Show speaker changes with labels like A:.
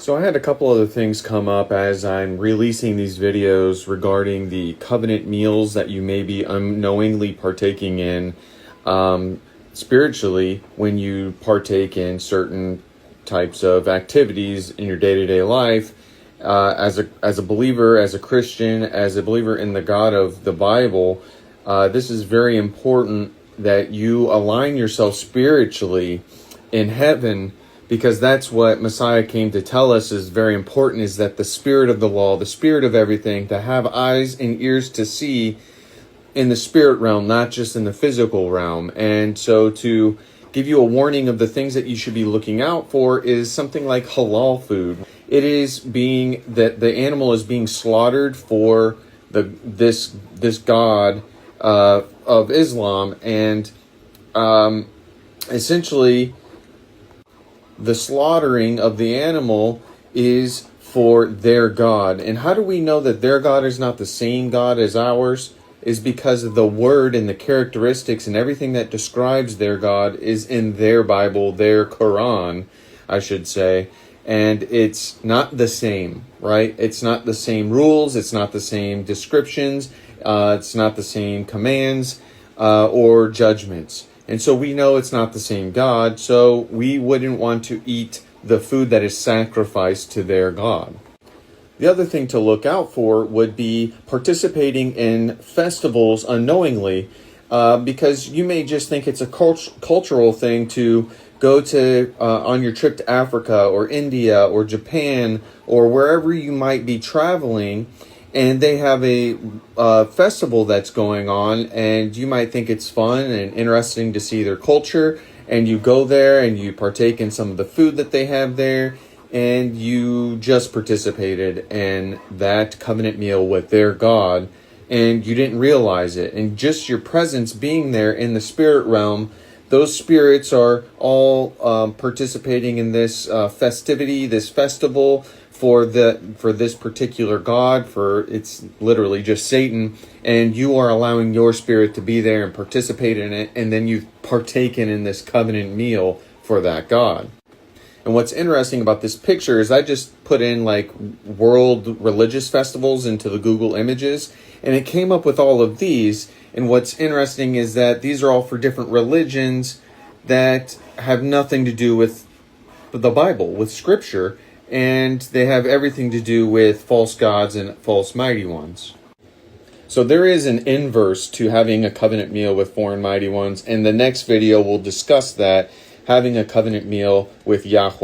A: So I had a couple other things come up as I'm releasing these videos regarding the covenant meals that you may be unknowingly partaking in spiritually when you partake in certain types of activities in your day-to-day life. As a believer, as a Christian, as a believer in the God of the Bible, this is very important that you align yourself spiritually in heaven, because that's what Messiah came to tell us is very important, is that the spirit of the law, the spirit of everything, to have eyes and ears to see in the spirit realm, not just in the physical realm. And so to give you a warning of the things that you should be looking out for is something like halal food. It is being that the animal is being slaughtered for this God of Islam, and essentially the slaughtering of the animal is for their God. And how do we know that their God is not the same God as ours? Is because of the word and the characteristics and everything that describes their God is in their Bible, their Quran, I should say. And it's not the same, right? It's not the same rules. It's not the same descriptions. It's not the same commands or judgments. And so we know it's not the same God, so we wouldn't want to eat the food that is sacrificed to their God. The other thing to look out for would be participating in festivals unknowingly, because you may just think it's a cultural thing to go to on your trip to Africa or India or Japan or wherever you might be traveling, and they have a festival that's going on, and you might think it's fun and interesting to see their culture, and you go there and you partake in some of the food that they have there, and you just participated in that covenant meal with their God, and you didn't realize it. And just your presence being there in the spirit realm, those spirits are all participating in this festivity, this festival for this particular God, for it's literally just Satan, and you are allowing your spirit to be there and participate in it, and then you've partaken in this covenant meal for that God. And what's interesting about this picture is I just put in like world religious festivals into the Google images, and it came up with all of these. And what's interesting is that these are all for different religions that have nothing to do with the Bible, with Scripture, and they have everything to do with false gods and false mighty ones. So there is an inverse to having a covenant meal with foreign mighty ones, and the next video will discuss that, having a covenant meal with Yahweh.